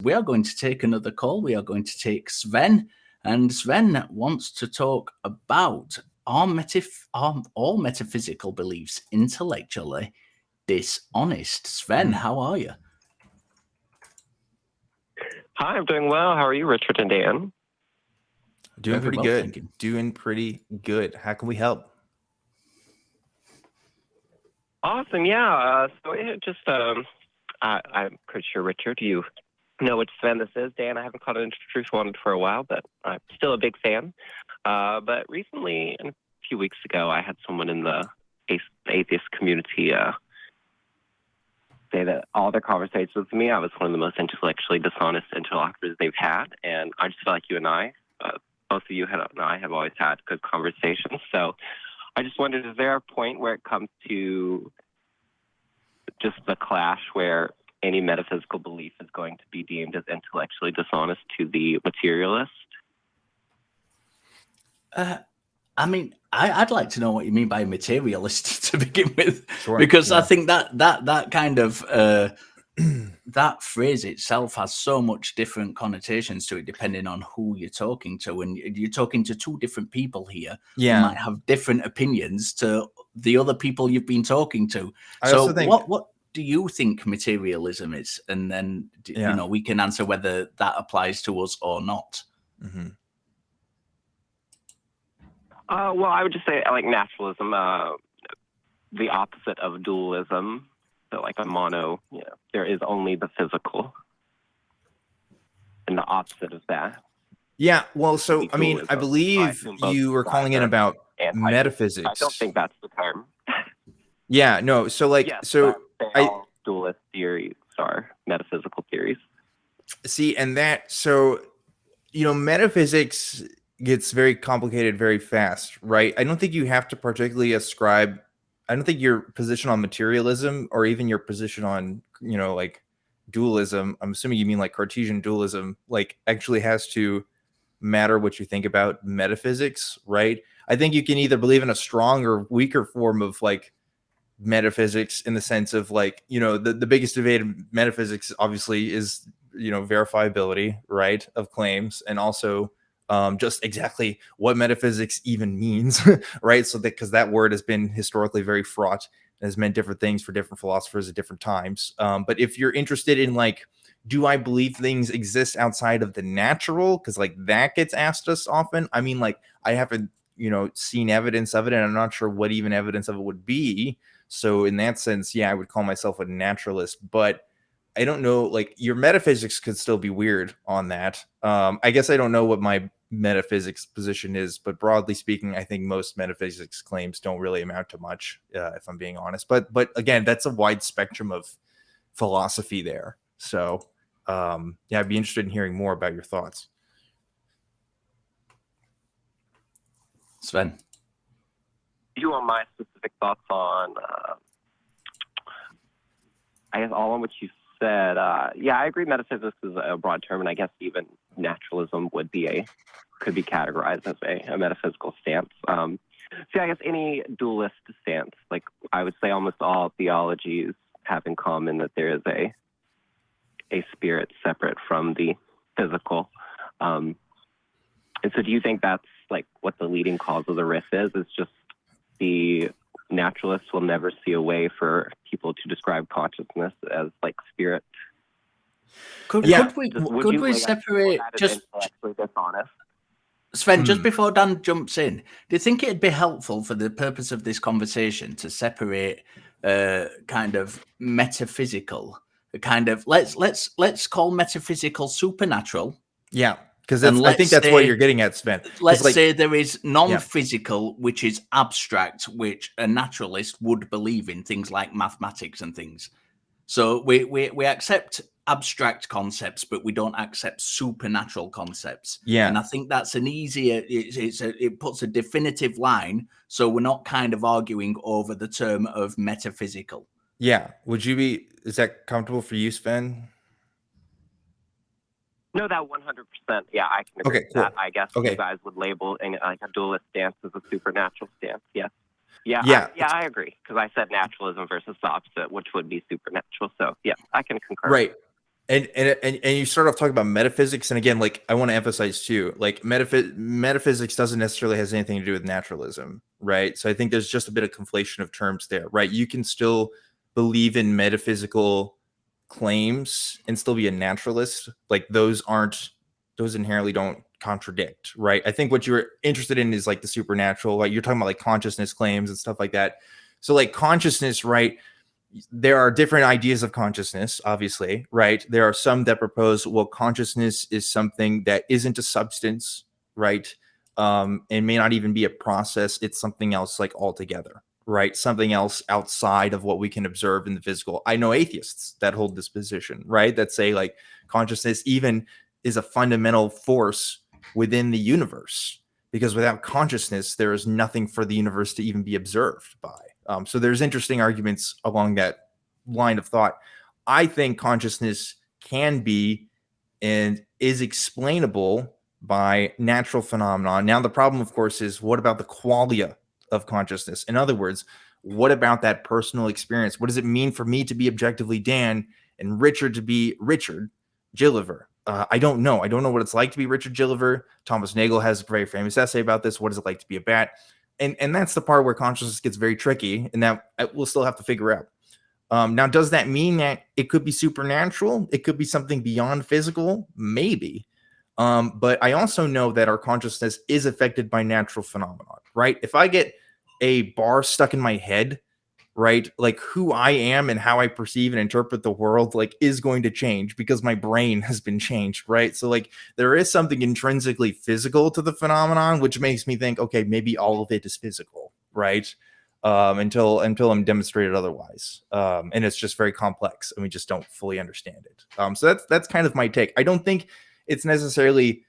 We are going to take another call. We are going to take Sven, and Sven wants to talk about are all metaphysical beliefs intellectually dishonest? Sven, how are you? Hi, I'm doing well. How are you, Richard and Dan? Doing pretty good. Doing pretty good. How can we help? Awesome. Yeah. So it just, I'm pretty sure, Richard, you know which Sven this is. Dan, I haven't called it Truth Wanted for a while, but I'm still a big fan. But recently, a few weeks ago, I had someone in the atheist community say that all their conversations with me, I was one of the most intellectually dishonest interlocutors they've had. And I just feel like you and I, both of you and I have always had good conversations. So I just wondered, is there a point where it comes to just the clash where any metaphysical belief is going to be deemed as intellectually dishonest to the materialist? I mean, I'd like to know what you mean by materialist to begin with, Sure, because yeah. I think that kind of that phrase itself has so much different connotations to it, depending on who you're talking to. And you're talking to two different people here who might have different opinions to the other people you've been talking to. So what do you think materialism is? And then, you know, we can answer whether that applies to us or not. Mm-hmm. Well, I would just say like naturalism, the opposite of dualism. So like a mono, you know, there is only the physical. And the opposite of that. Yeah, well, so, I mean, I believe you were calling in about metaphysics. I don't think that's the term. Yeah, no, so like, yes, all dualist theories are metaphysical theories. See, and that, so, you know, metaphysics gets very complicated very fast, right? I don't think you have to particularly ascribe, I don't think your position on materialism or even your position on, you know, like dualism, I'm assuming you mean like Cartesian dualism, like actually has to matter what you think about metaphysics, right? I think you can either believe in a strong or weaker form of like metaphysics in the sense of like, you know, the biggest debate in metaphysics obviously is, you know, verifiability, right, of claims, and also just exactly what metaphysics even means, right? So that, because that word has been historically very fraught and has meant different things for different philosophers at different times. But if you're interested in like, do I believe things exist outside of the natural? Because like that gets asked us often. I mean, like I haven't, you know, seen evidence of it, and I'm not sure what even evidence of it would be. So in that sense, yeah, I would call myself a naturalist, but I don't know, like your metaphysics could still be weird on that. I guess I don't know what my metaphysics position is, but broadly speaking, I think most metaphysics claims don't really amount to much, if I'm being honest. But again, that's a wide spectrum of philosophy there. So yeah, I'd be interested in hearing more about your thoughts. Sven. You want my specific thoughts on, I guess, all on what you said. Yeah, I agree. Metaphysics is a broad term, and I guess even naturalism could be categorized as a metaphysical stance. See, I guess any dualist stance, like I would say, almost all theologies have in common that there is a spirit separate from the physical. And so, do you think that's like what the leading cause of the rift is? It's just the naturalists will never see a way for people to describe consciousness as like spirit. Could we separate just dishonest? Sven, just before Dan jumps in, do you think it'd be helpful for the purpose of this conversation to separate kind of metaphysical, kind of let's call metaphysical supernatural? Yeah. Because I think that's what you're getting at, Sven. Let's say there is non-physical, which is abstract, which a naturalist would believe in, things like mathematics and things. So we accept abstract concepts, but we don't accept supernatural concepts. Yeah. And I think that's an easier, it puts a definitive line, so we're not kind of arguing over the term of metaphysical. Yeah. Is that comfortable for you, Sven? No, that 100%. Yeah, I can agree with that. I guess you guys would label like a dualist stance as a supernatural stance. Yes. Yeah. I agree, because I said naturalism versus the opposite, which would be supernatural. So yeah, I can concur. Right. And you start off talking about metaphysics, and again, like I want to emphasize too, like metaphysics doesn't necessarily has anything to do with naturalism, right? So I think there's just a bit of conflation of terms there, right? You can still believe in metaphysical claims and still be a naturalist. Like those inherently don't contradict, right? I think what you're interested in is like the supernatural, like you're talking about like consciousness claims and stuff like that. So like consciousness, right? There are different ideas of consciousness, obviously, right? There are some that propose, well, consciousness is something that isn't a substance, right? And may not even be a process. It's something else like altogether, right? Something else outside of what we can observe in the physical. I know atheists that hold this position, right? That say like consciousness even is a fundamental force within the universe, because without consciousness, there is nothing for the universe to even be observed by. So there's interesting arguments along that line of thought. I think consciousness can be and is explainable by natural phenomena. Now, the problem, of course, is what about the qualia of consciousness? In other words, what about that personal experience? What does it mean for me to be objectively Dan and Richard to be Richard Gilliver? I don't know. I don't know what it's like to be Richard Gilliver. Thomas Nagel has a very famous essay about this. What is it like to be a bat? And that's the part where consciousness gets very tricky, and that we'll still have to figure out. Now, does that mean that it could be supernatural? It could be something beyond physical? Maybe. But I also know that our consciousness is affected by natural phenomena, right? If I get a bar stuck in my head, right, like who I am and how I perceive and interpret the world, like is going to change because my brain has been changed, right? So like there is something intrinsically physical to the phenomenon, which makes me think, okay, maybe all of it is physical, right? Until I'm demonstrated otherwise. And it's just very complex and we just don't fully understand it. So that's kind of my take. I don't think it's necessarily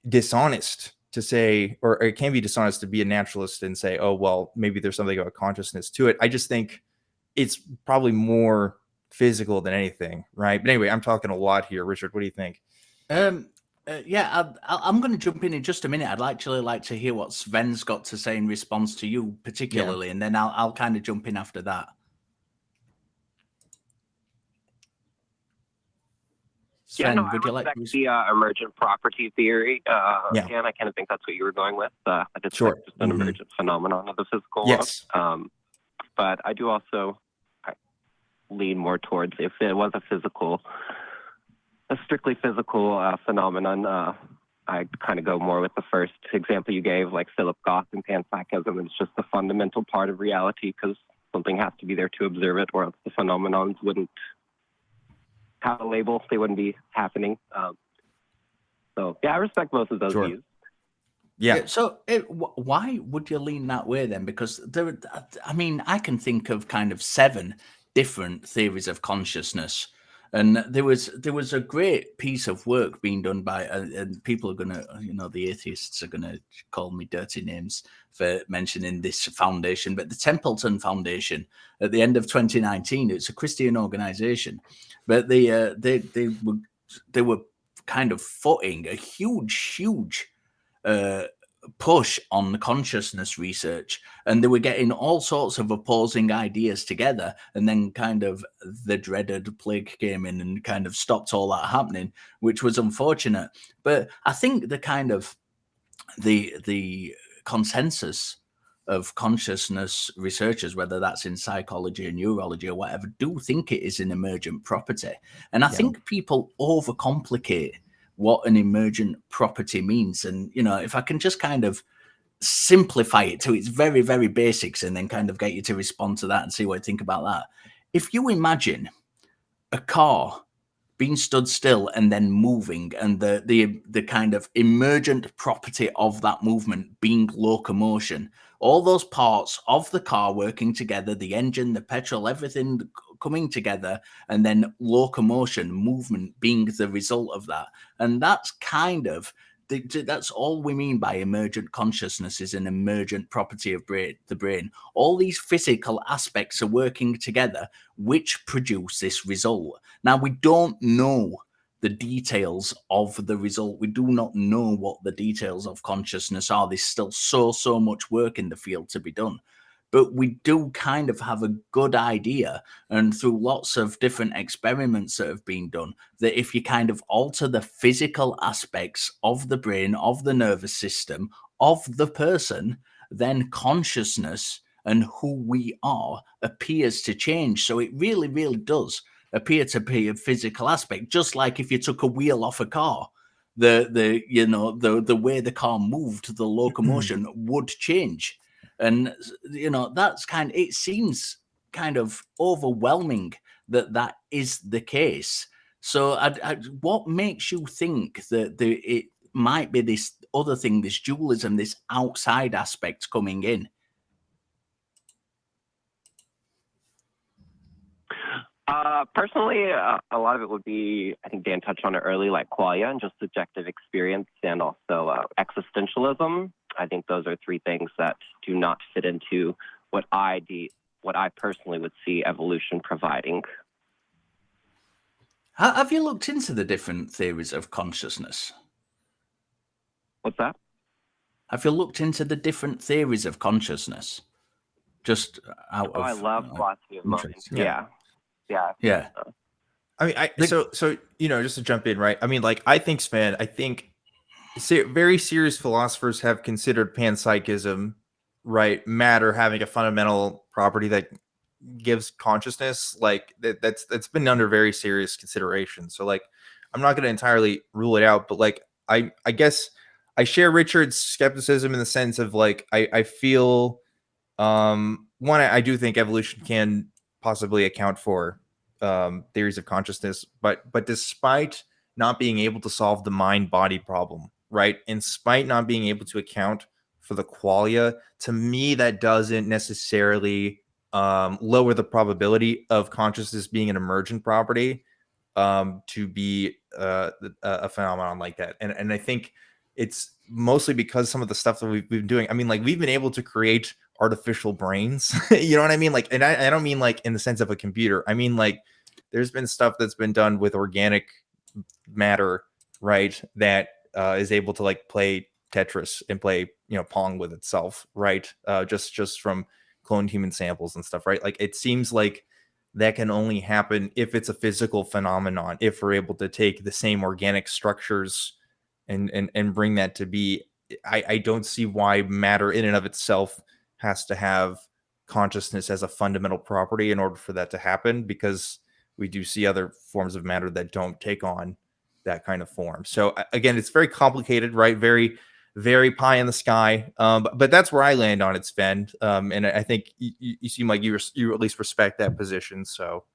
dishonest to say, or it can be dishonest to be a naturalist and say, oh, well, maybe there's something about consciousness to it. I just think it's probably more physical than anything, right? But anyway, I'm talking a lot here. Richard, what do you think? Yeah, I'm going to jump in just a minute. I'd actually like to hear what Sven's got to say in response to you particularly, and then I'll kind of jump in after that. Sven, would you like to the emergent property theory? And I kind of think that's what you were going with. That it's just an emergent phenomenon of the physical world. But I do also lean more towards if it was a strictly physical phenomenon. I kind of go more with the first example you gave, like Philip Goff and panpsychism. It's just a fundamental part of reality because something has to be there to observe it, or else the phenomenons wouldn't have a label, they wouldn't be happening. So yeah, I respect both of those views. Yeah. So why would you lean that way then? Because I can think of kind of 7 different theories of consciousness, and there was a great piece of work being done by, and people are gonna, the atheists are gonna call me dirty names for mentioning this foundation, but the Templeton Foundation at the end of 2019, it's a Christian organization, but they were kind of footing a huge push on the consciousness research, and they were getting all sorts of opposing ideas together, and then kind of the dreaded plague came in and kind of stopped all that happening, which was unfortunate. But I think the kind of the consensus of consciousness researchers, whether that's in psychology or neurology or whatever, do think it is an emergent property. And I think people overcomplicate what an emergent property means. And, if I can just kind of simplify it to its very, very basics and then kind of get you to respond to that and see what you think about that. If you imagine a car being stood still and then moving, and the kind of emergent property of that movement being locomotion, all those parts of the car working together, the engine, the petrol, everything coming together, and then locomotion, movement being the result of that. And that's kind of, that's all we mean by emergent consciousness, is an emergent property of the brain. All these physical aspects are working together, which produce this result. Now, we don't know the details of the result. We do not know what the details of consciousness are. There's still so much work in the field to be done. but we do kind of have a good idea, and through lots of different experiments that have been done, that if you kind of alter the physical aspects of the brain, of the nervous system, of the person, then consciousness and who we are appears to change. So it really, really does appear to be a physical aspect, just like if you took a wheel off a car, the way the car moved, the locomotion would change. And that's it seems kind of overwhelming that is the case. So what makes you think that it might be this other thing, this dualism, this outside aspect coming in? Personally, a lot of it would be, I think Dan touched on it early, like qualia and just subjective experience, and also existentialism. I think those are three things that do not fit into what I personally would see evolution providing. Have you looked into the different theories of consciousness? What's that? Have you looked into the different theories of consciousness? Just out of... I love philosophy of mind. Yeah. I mean, so just to jump in, right? I mean, like, I think, Sven, very serious philosophers have considered panpsychism, right? Matter having a fundamental property that gives consciousness, like that's been under very serious consideration. So, like, I'm not going to entirely rule it out, but like, I guess I share Richard's skepticism in the sense of, like, I feel, I do think evolution can possibly account for theories of consciousness, but despite not being able to solve the mind-body problem, right, in spite not being able to account for the qualia, to me that doesn't necessarily lower the probability of consciousness being an emergent property to be a phenomenon like that. And I think it's mostly because some of the stuff that we've been doing. I mean, like, we've been able to create artificial brains. You know what I mean? Like, and I don't mean like in the sense of a computer. I mean, like, there's been stuff that's been done with organic matter, right, that is able to, like, play Tetris and play Pong with itself, right? Just from cloned human samples and stuff, right? Like, it seems like that can only happen if it's a physical phenomenon, if we're able to take the same organic structures and bring that to be. I don't see why matter in and of itself has to have consciousness as a fundamental property in order for that to happen, because we do see other forms of matter that don't take on that kind of form. So again, it's very complicated, right? Very, very pie in the sky. But that's where I land on it, Sven. And I think you seem like you at least respect that position. So,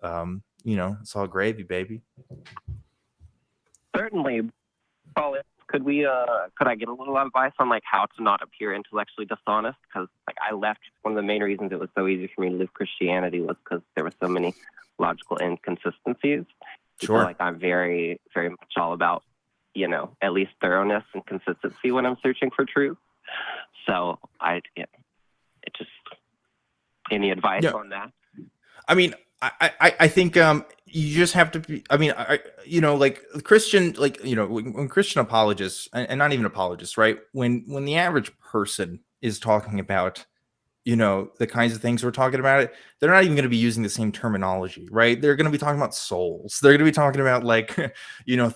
it's all gravy, baby. Certainly. Paul, could I get a little advice on, like, how to not appear intellectually dishonest? Because, like, I left, one of the main reasons it was so easy for me to leave Christianity was because there were so many logical inconsistencies. Sure. Like, I'm very, very much all about, at least thoroughness and consistency when I'm searching for truth. So any advice on that? I mean, I think you just have to be. I mean, like Christian, like, when Christian apologists, and not even apologists, right? When the average person is talking about, the kinds of things we're talking about, they're not even going to be using the same terminology, right? They're going to be talking about souls. They're going to be talking about, like,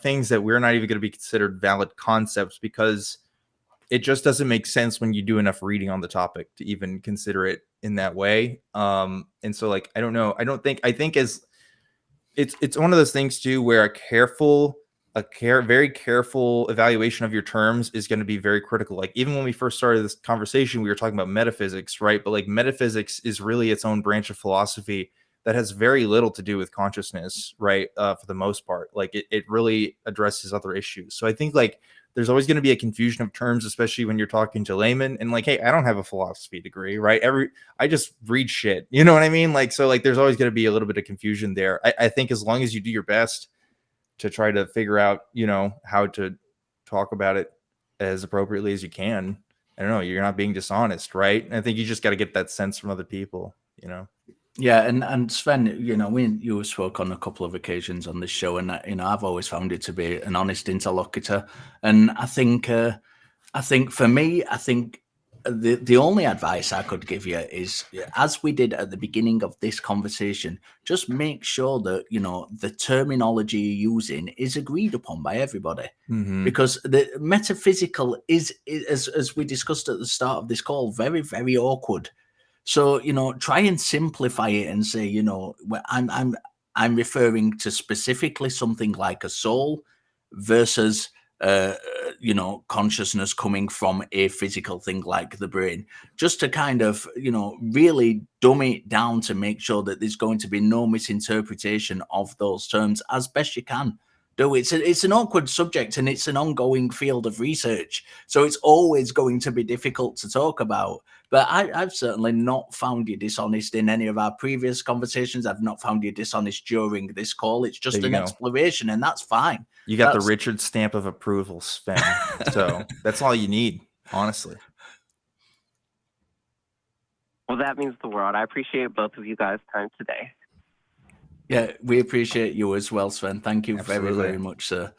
things that we're not even going to be considered valid concepts, because it just doesn't make sense when you do enough reading on the topic to even consider it in that way. And so, like, I don't know. I think as it's one of those things too, where very careful evaluation of your terms is going to be very critical. Like, even when we first started this conversation, we were talking about metaphysics, right? But, like, metaphysics is really its own branch of philosophy that has very little to do with consciousness, right? For the most part, like, it really addresses other issues. So I think, like, there's always going to be a confusion of terms, especially when you're talking to laymen. And, like, hey, I don't have a philosophy degree, right? I just read shit. You know what I mean? Like, so, like, there's always going to be a little bit of confusion there. I think as long as you do your best to try to figure out, how to talk about it as appropriately as you can, I don't know, you're not being dishonest, right? And I think you just got to get that sense from other people, Yeah, and Sven, you spoke on a couple of occasions on this show, and I've always found it to be an honest interlocutor. And I think for me, the only advice I could give you is, as we did at the beginning of this conversation, just make sure that, you know, the terminology you're using is agreed upon by everybody. Because the metaphysical is as we discussed at the start of this call, very, very awkward. So, you know, try and simplify it and say, you know, I'm referring to specifically something like a soul versus you know, consciousness coming from a physical thing like the brain, just to kind of, you know, really dumb it down to make sure that there's going to be no misinterpretation of those terms as best you can. It's an awkward subject, and it's an ongoing field of research, so it's always going to be difficult to talk about. But I've certainly not found you dishonest in any of our previous conversations. I've not found you dishonest during this call. It's just an exploration, and that's fine. You got the Richard stamp of approval, Sven. So that's all you need, honestly. Well, that means the world. I appreciate both of you guys' time today. Yeah, we appreciate you as well, Sven. Thank you very, very much, sir.